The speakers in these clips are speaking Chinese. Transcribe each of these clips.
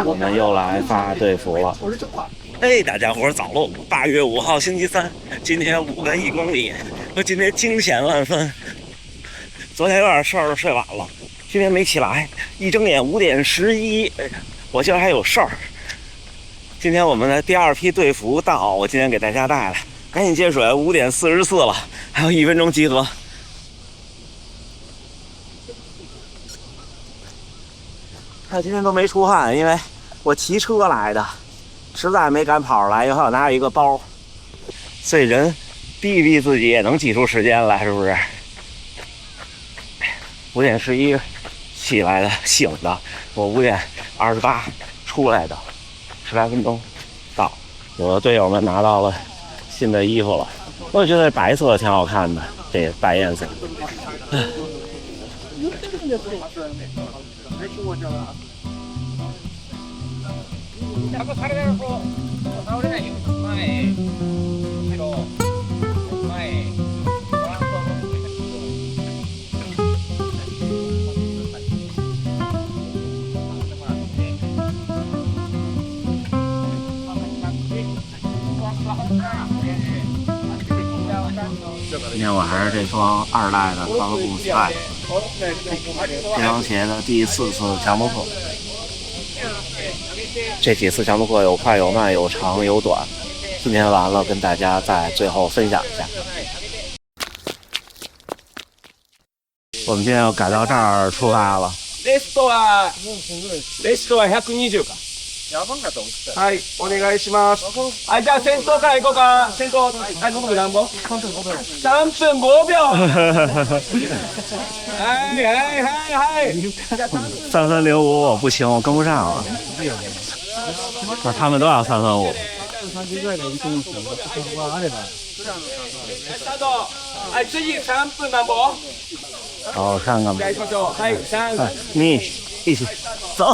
我们又来发队服了。哎，大家伙早喽！8月5号星期三，今天5个1公里，我今天惊险万分。昨天有点事儿，睡晚了，今天没起来，一睁眼5点11，我今儿还有事儿。今天我们的第2批队服到，我今天给大家带来，赶紧接水，5点44了，还有1分钟集合。他今天都没出汗，因为我骑车来的，实在没赶跑来，又还有拿着一个包，所以人逼逼自己也能挤出时间来，是不是？5点11起来的，醒的，我5点28出来的，10来分钟到。有的队友们拿到了新的衣服了，我觉得白色挺好看的，这白颜色。今天我还是这双2代的高度菜，这双鞋的第4次强度课。这几次强度课有快有慢有长有短，今天完了跟大家在最后分享一下。我们今天要改到这儿出发了。レストは120か。はい、お願いします。はい、じゃあ先頭から行こうか。先頭、はい、僕何本 ?3 分5秒。はい。3305我不行，我跟不上了。那他们都要335。スタート。はい、次3分何本？好，看看吧。行きましょう。はい、3、2、1，走。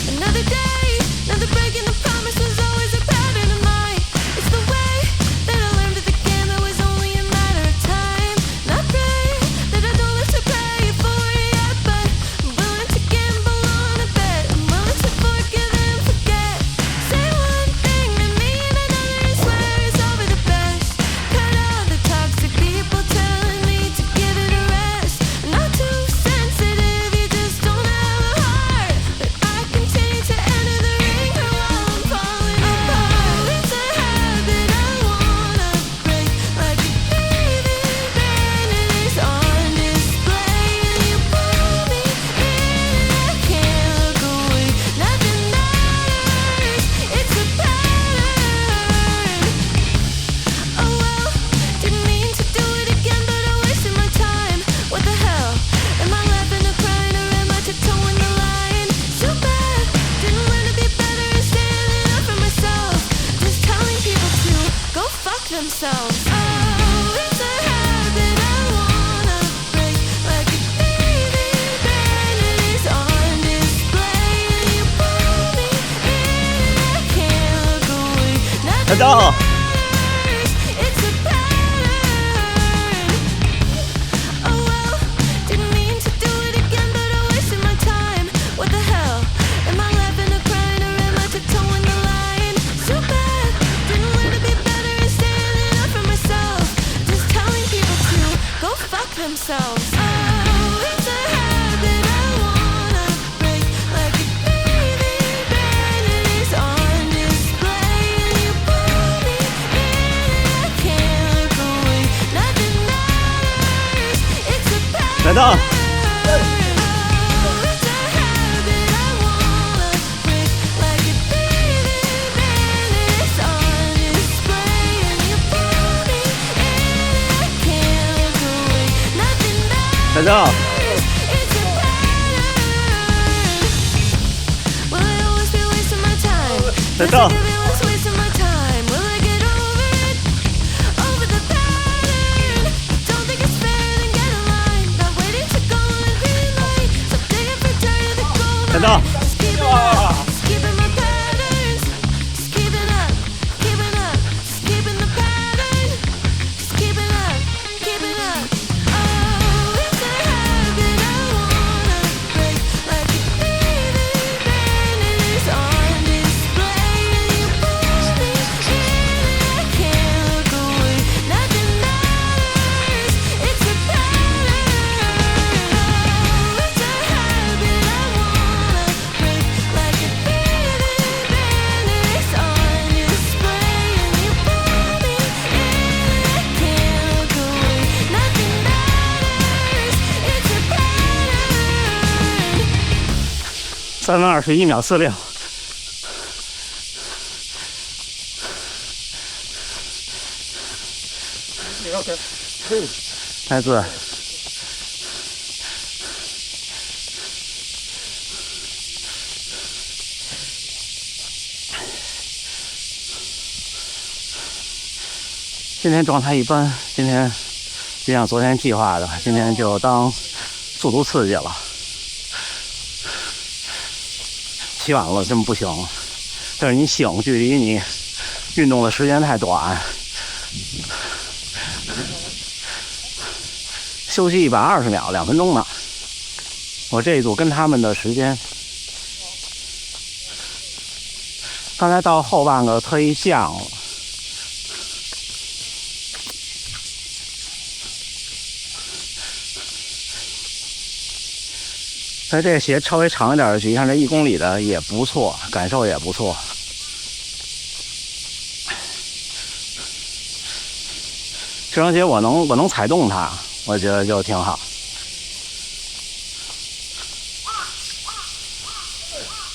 Another day, another break in the promise was always a pattern of mine. It's the way that I learned that the game it was only a matter of time. Not pray that I don't live to pay for it yet, but I'm willing to gamble on a bet. I'm willing to forgive and forget. Say one thing to me and another and swear it's all for the best. Cut out the toxic people telling me to give it a rest. I'm not too sensitive, you just don't have a heart. But I continue to enter the ring while I'm falling apart. It's a habit I wanna break, like a breathing band, and it's on display. And you pull me in, I can't look away. Nothing matters, it's a pattern. Oh well, didn't mean to do it again, but I wasted my time. What the hell? Am I laughing or crying, or am I tiptoeing the line? So bad, didn't learn to be better and standing up for myself. Just telling people to go fuck themselves. Oh, it's a habit I wanna break, like a breathing band, and it's on display. And you pull me in, I can't look away. Nothing到。 matters, it's a pattern. Oh well, didn't mean to do it again, but I wasted my time. What the hell? Am I laughing or crying, or am I tiptoeing the line? So bad, didn't learn to be better and standing up for myself. Just telling people to go fuck themselves. Oh, it's a habit I wanna break, like a breathing band, and it's on display. And you pull me in, I can't look away. Nothing matters, it's a pattern. 来到。 It's a habit I wanna break, like a breathing band, and it's on display. And you pull me in, I can't look away. Nothing 来到。 matters, it's a pattern. Will I always be wasting my time? 来到。 Everyone's wasting my time. Will I get over it? Over the pattern. Don't think it's fair, then get in line. Not waiting to go and green light. Stop digging for dirt in the gold mine. 来到。 Just keep it up, just keeping my patterns. Just keeping up, just keeping the pattern. 3分21秒46。来自今天状态一般，今天就像昨天计划的，今天就当速度刺激了。起晚了真不行，但是你醒距离你运动的时间太短，休息120秒，2分钟呢。我这一组跟他们的时间，刚才到后半个特意降了。所以这个鞋稍微长一点的距离，像这1公里的也不错，感受也不错。这双鞋我能踩动它，我觉得就挺好。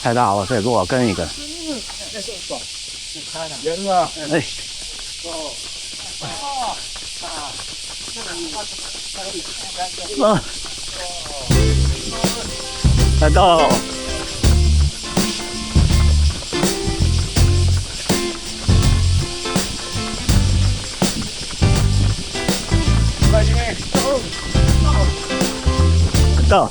太大了，这给我跟一跟。哎。来到。到。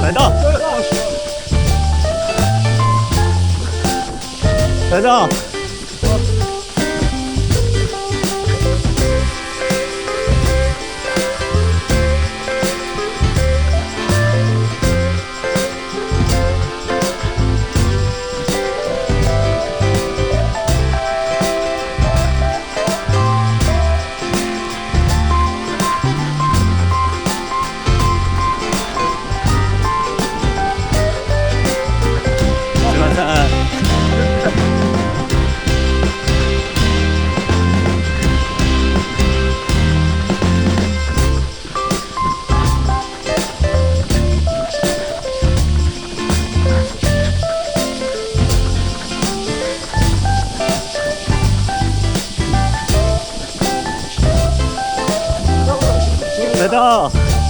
来到。来到。到。到。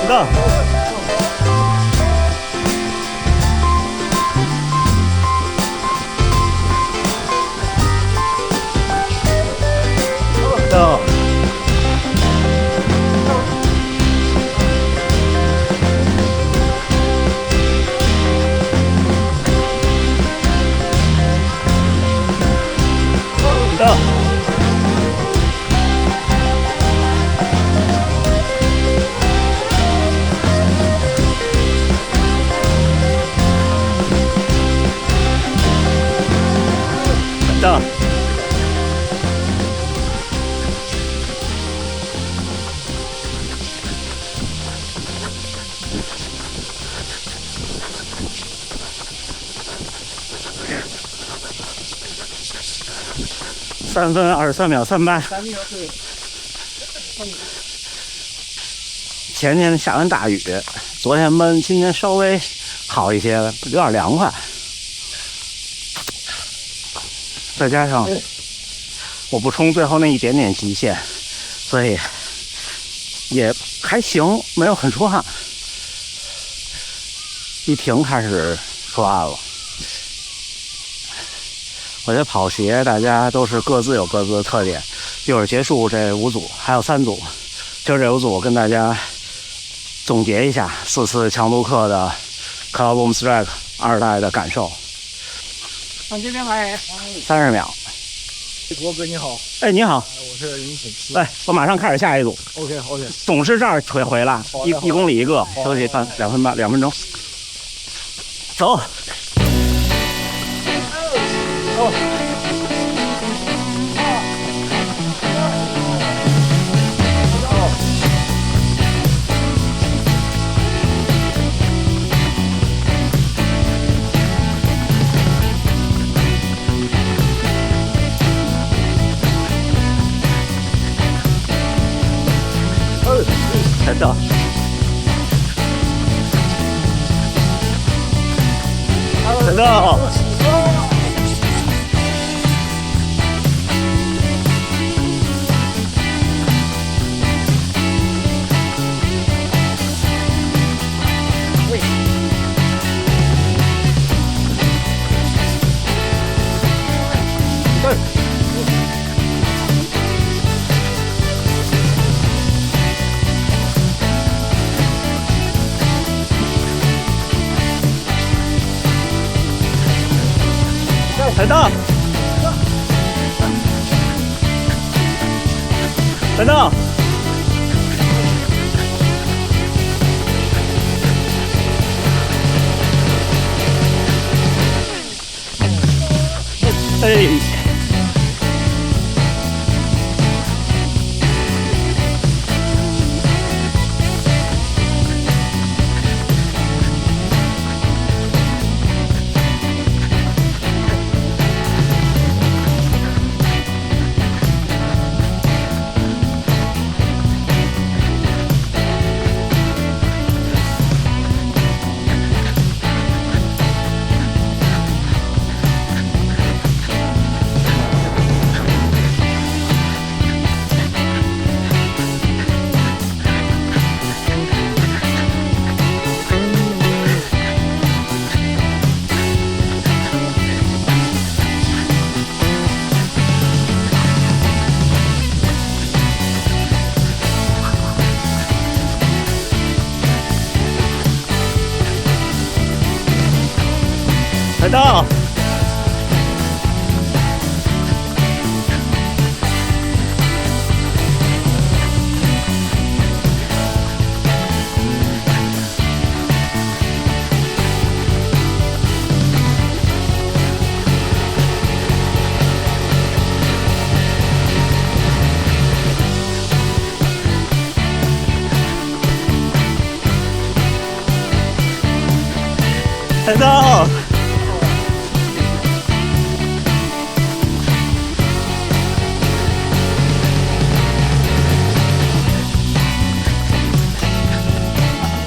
到。到。3分23秒38。前天下完大雨，昨天闷，今天稍微好一些，有点凉快。再加上我不冲最后那一点点极限，所以也还行，没有很出汗。一停开始出汗了。我觉得跑鞋大家都是各自有各自的特点。一会儿结束这5组，还有3组。今儿这5组我跟大家总结一下4次强度课的 Cloud Boom Strike 2代的感受。往这边来30秒。国哥你好。哎，你好。我是林启奇。来，我马上开始下一组。OK。总是这儿回来，1公里一个，休息2分半，2分钟。走。真的。真的。等等，等等，哎，等等，等等。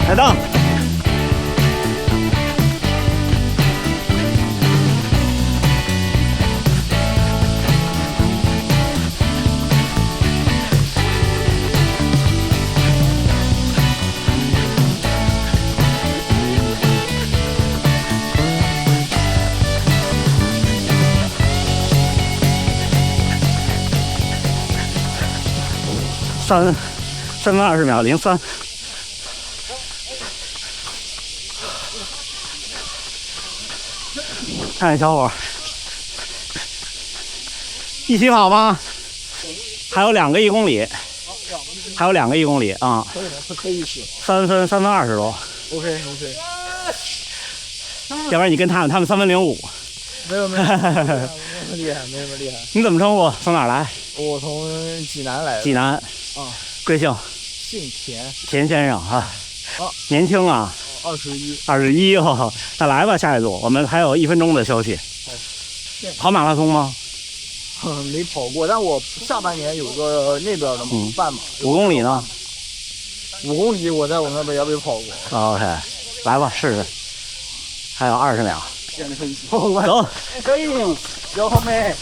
来到，3分20秒03。看小伙一起跑吗？还有2个1公里，还有2个1公里啊！可以吗？是可以去。3分20多。OK。要不然你跟他们3分05。没有，没那么厉害，没那么厉害。你怎么称呼？从哪儿来？我从济南来的。济南。啊。贵姓？姓田。田先生啊。年轻啊。21哦，那来吧，下一组我们还有1分钟的休息。跑马拉松吗？没跑过，但我下半年有个那边的半马。5公里呢？5公里我在我那边也没跑过。OK， 来吧，试试。还有20秒。走，可以，有后面。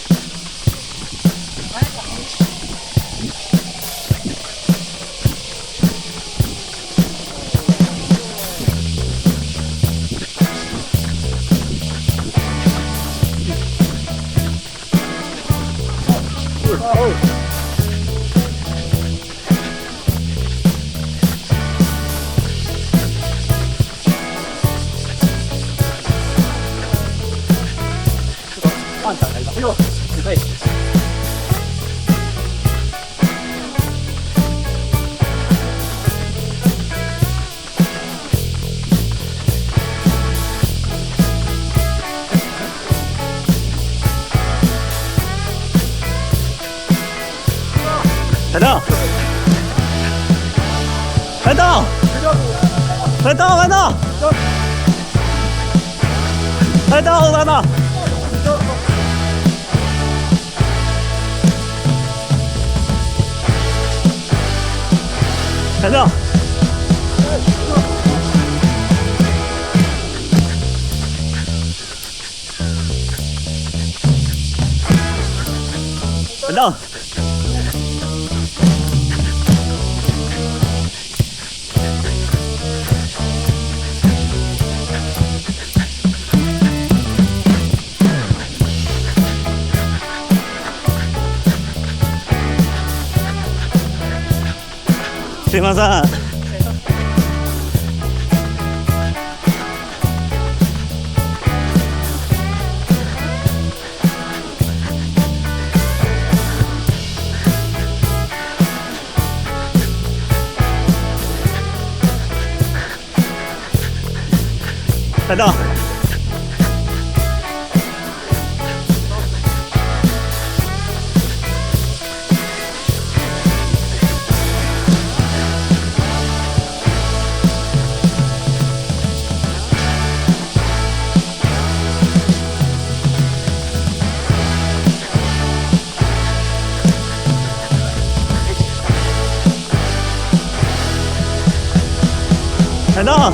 快到！快到！快到！快到！快到！快到！快到！快到！すいません。快到！快到！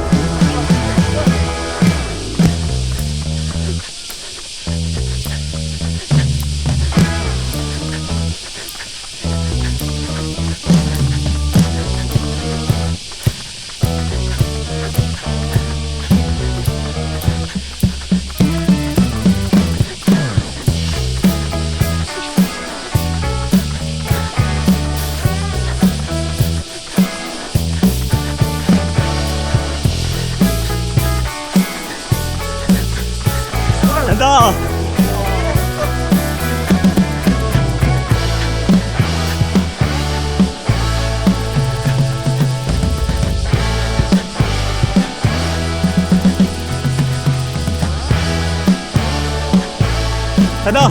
快到！快到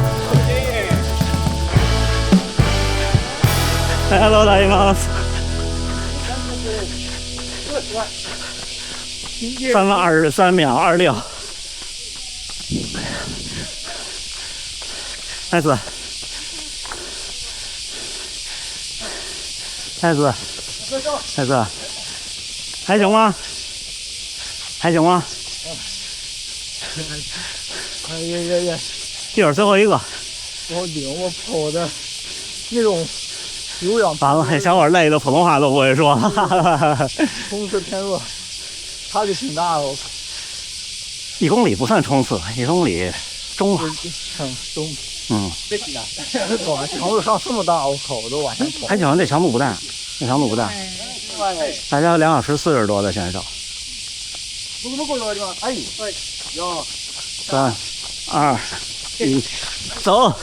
！Hello， 大姨妈。3分23秒26。太子，太子，太子，还行吗？还行吗？也，一会儿最后一个。我领我跑的那种有氧，完了，小伙累的普通话都不会说。冲刺偏弱，差距挺大的。1公里不算冲刺，1公里中吧。中。嗯。哇，强度上这么大，我靠，我都往前跑。还行，这强度不大，这强度不大。大家2小时40多的选手。3、2、1，走！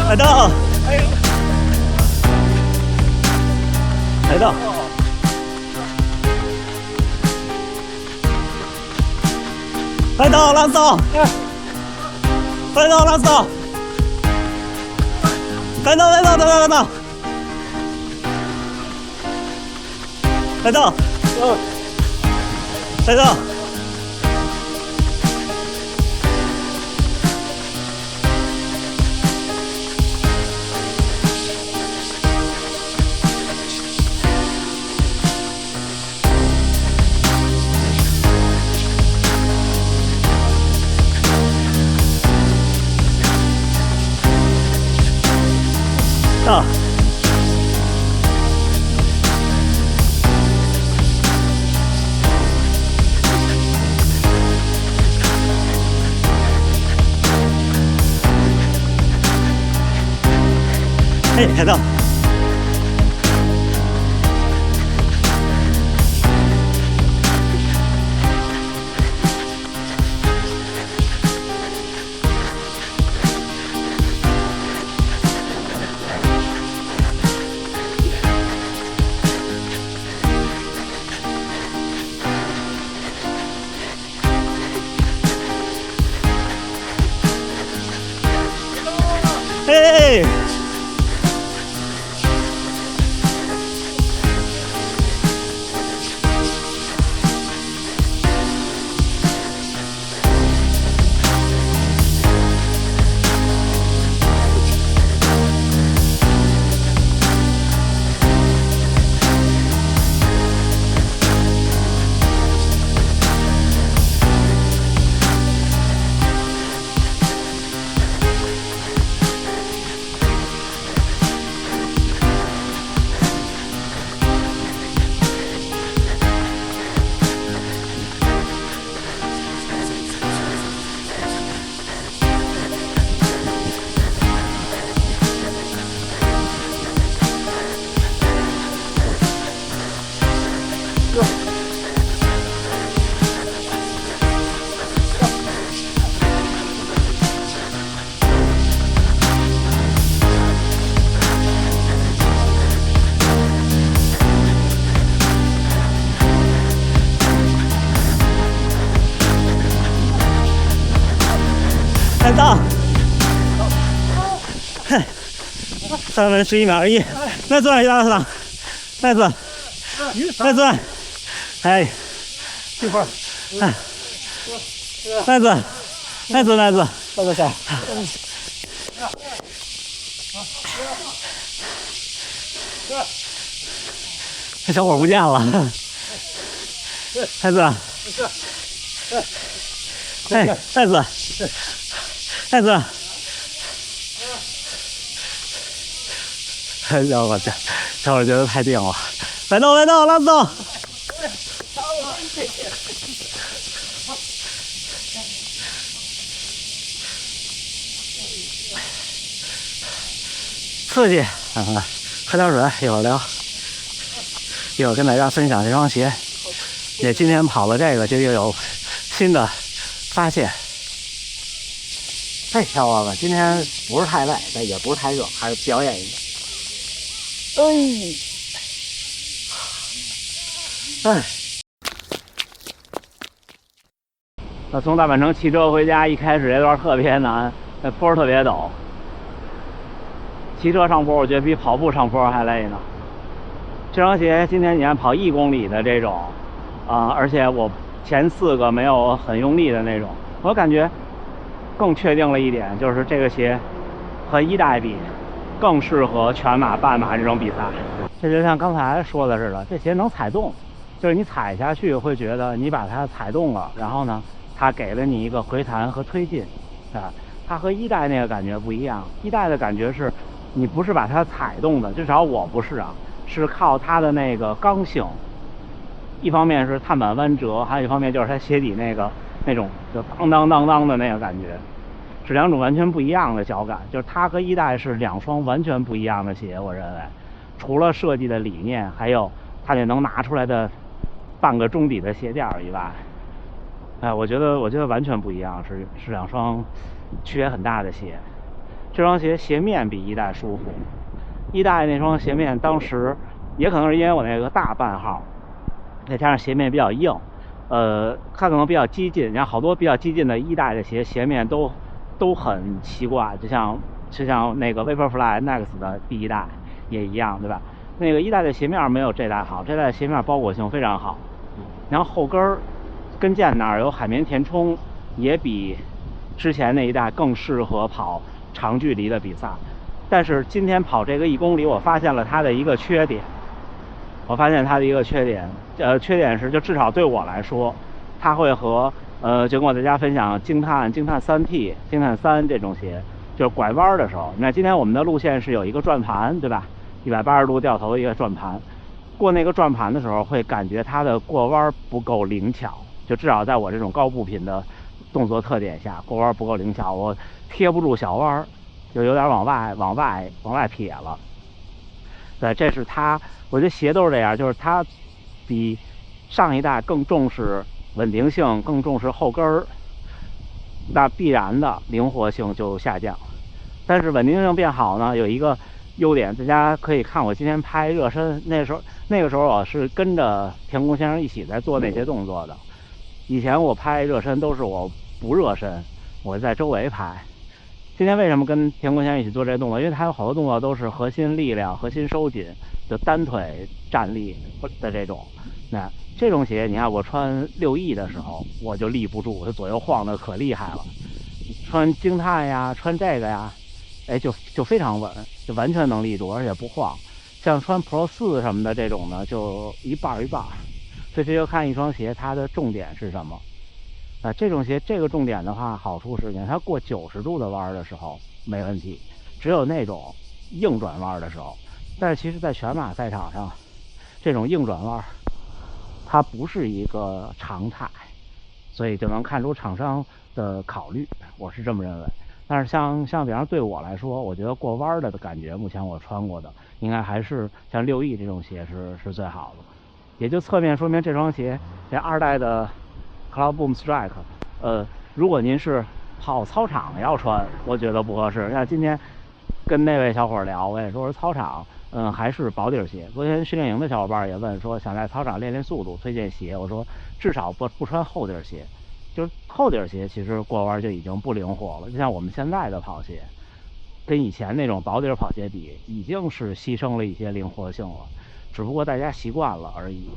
快到！快到！快到了，走！快到，last到，快到，快到，快到，快到，快到，快到。到，哎，开到，哎。看到，3分11秒1，再转一大上，再转，再转，哎，一会儿，哎，再转，再转，再转，再转下。这小伙不见了，再转，哎，再转。太子，哎呀我这，小伙觉得太定了，来到，拉走。刺激，喝点水，一会儿聊，一会儿跟大家分享这双鞋。也今天跑了这个，就又有新的发现。太漂亮了，今天不是太累，但也不是太热，还是表演一下。哎，那从大阪城骑车回家，一开始这段特别难，那坡特别陡。骑车上坡，我觉得比跑步上坡还累呢。这双鞋今天你看跑1公里的这种，而且我前4个没有很用力的那种，我感觉更确定了一点，就是这个鞋和1代比，更适合全马、半马这种比赛。这就像刚才说的似的，这鞋能踩动，就是你踩下去会觉得你把它踩动了，然后呢，它给了你一个回弹和推进，啊，它和1代那个感觉不一样。1代的感觉是，你不是把它踩动的，至少我不是啊，是靠它的那个刚性。一方面是碳板弯折，还有一方面就是它鞋底那种就当当当当的那个感觉，是2种完全不一样的脚感。就是它和1代是2双完全不一样的鞋，我认为，除了设计的理念，还有它也能拿出来的半个中底的鞋垫以外，哎，我觉得完全不一样，是2双区别很大的鞋。这双鞋面比1代舒服，1代那双鞋面当时也可能是因为我那个大半号，再加上鞋面比较硬，它可能比较激进，然后好多比较激进的1代的鞋面都都很奇怪，就像那个 Vaporfly Next 的第一代也一样，对吧？那个一代的鞋面没有这代好，这代鞋面包裹性非常好，然后后跟腱那儿有海绵填充，也比之前那一代更适合跑长距离的比赛。但是今天跑这个1公里，我发现了它的一个缺点。缺点是，就至少对我来说，它会和就跟我在家分享惊叹 3T、惊叹3这种鞋，就是拐弯的时候，那今天我们的路线是有一个转盘，对吧？180度掉头的一个转盘，过那个转盘的时候，会感觉它的过弯不够灵巧，就至少在我这种高步频的动作特点下，过弯不够灵巧，我贴不住小弯，就有点往外撇了。对，这是它，我觉得鞋都是这样，就是它比上一代更重视稳定性，更重视后跟儿，那必然的灵活性就下降。但是稳定性变好呢，有一个优点，大家可以看我今天拍热身，那个时候我是跟着田宫先生一起在做那些动作的。以前我拍热身都是我不热身，我在周围拍。今天为什么跟田宫先生一起做这个动作？因为他有好多动作都是核心力量、核心收紧，就单腿站立的这种。那这种鞋，你看我穿6E 的时候，我就立不住，我就左右晃的可厉害了。穿惊叹呀，穿这个呀，哎，就非常稳，就完全能立住，而且不晃。像穿 Pro 4什么的这种呢，就一半一半。所以这就看一双鞋它的重点是什么。这种鞋这个重点的话，好处是你看它过90度的弯的时候没问题，只有那种硬转弯的时候。但是其实在全马赛场上，这种硬转弯它不是一个常态，所以就能看出厂商的考虑，我是这么认为。但是像比方对我来说，我觉得过弯的感觉，目前我穿过的应该还是像6E 这种鞋是最好的。也就侧面说明这双鞋这2代的 Cloud Boom Strike， 如果您是跑操场要穿，我觉得不合适。像今天跟那位小伙聊，我也说是操场，还是薄底鞋。昨天训练营的小伙伴也问说，想在操场练速度，推荐鞋。我说至少不穿厚底鞋，就是厚底鞋其实过弯就已经不灵活了。就像我们现在的跑鞋，跟以前那种薄底跑鞋比，已经是牺牲了一些灵活性了，只不过大家习惯了而已。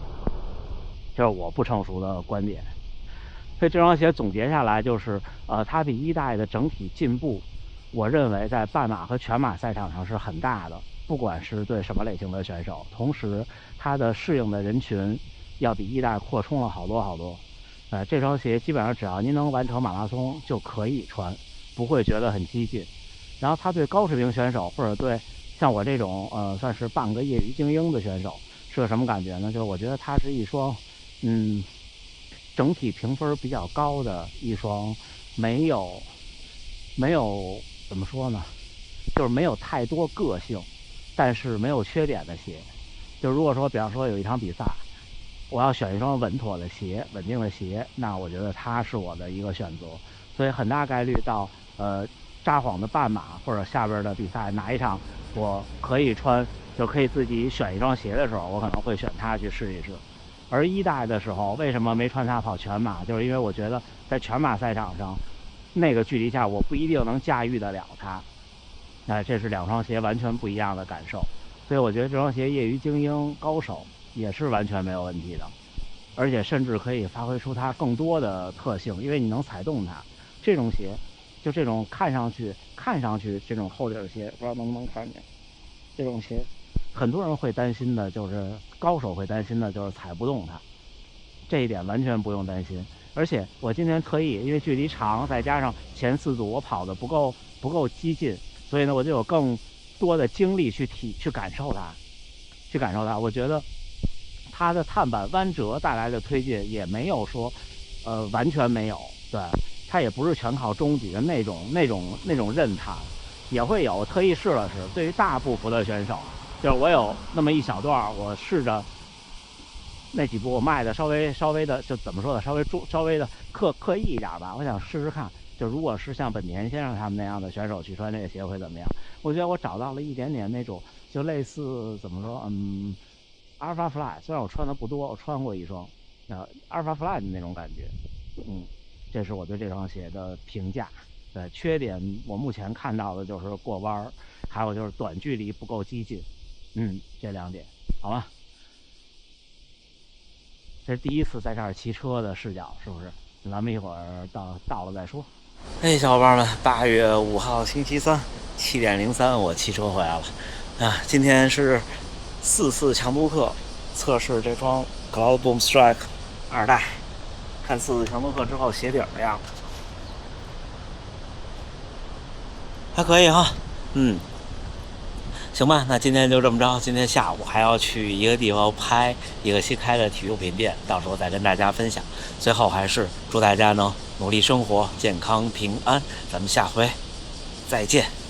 这是我不成熟的观点。所以这双鞋总结下来就是，它比1代的整体进步，我认为在半马和全马赛场上是很大的，不管是对什么类型的选手。同时，它的适应的人群要比1代扩充了好多好多。这双鞋基本上只要您能完成马拉松就可以穿，不会觉得很激进。然后它对高水平选手或者对像我这种算是半个业余精英的选手是个什么感觉呢？就是我觉得它是一双整体评分比较高的一双，没有怎么说呢，就是没有太多个性，但是没有缺点的鞋。就如果说比方说有一场比赛，我要选一双稳妥的鞋、稳定的鞋，那我觉得它是我的一个选择。所以很大概率到札幌的半马或者下边的比赛哪一场我可以穿，就可以自己选一双鞋的时候，我可能会选它去试一试。而1代的时候为什么没穿它跑全马，就是因为我觉得在全马赛场上那个距离下我不一定能驾驭得了它。这是2双鞋完全不一样的感受。所以我觉得这双鞋业余精英高手也是完全没有问题的，而且甚至可以发挥出它更多的特性，因为你能踩动它。这种鞋就这种看上去这种厚底鞋，不知道能不能看见，这种鞋很多人会担心的，就是高手会担心的就是踩不动它，这一点完全不用担心。而且我今天特意因为距离长，再加上前4组我跑的不够激进，所以呢我就有更多的精力去感受它。我觉得它的碳板弯折带来的推进也没有说完全没有，对，它也不是全靠中级的那种韧碳，也会有。我特意试了试，对于大步幅的选手，就是我有那么一小段，我试着那几步我迈的稍微的，就怎么说呢，稍微的刻意一点吧。我想试试看，就如果是像本田先生他们那样的选手去穿这个鞋会怎么样？我觉得我找到了一点点那种，就类似怎么说，Alpha Fly， 虽然我穿的不多，我穿过一双，Alpha Fly 的那种感觉，这是我对这双鞋的评价。对，缺点我目前看到的就是过弯，还有就是短距离不够激进。这2点，好了。这是第一次在这儿骑车的视角，是不是？咱们一会儿到了再说。哎，小伙伴们，8月5号星期三7点03，我骑车回来了。今天是4次强度课，测试这双 Cloudboom Strike 2代，看4次强度课之后鞋底的样子，还可以哈。行吧，那今天就这么着。今天下午还要去一个地方拍一个新开的体育用品店，到时候再跟大家分享。最后还是祝大家呢努力生活，健康平安。咱们下回再见。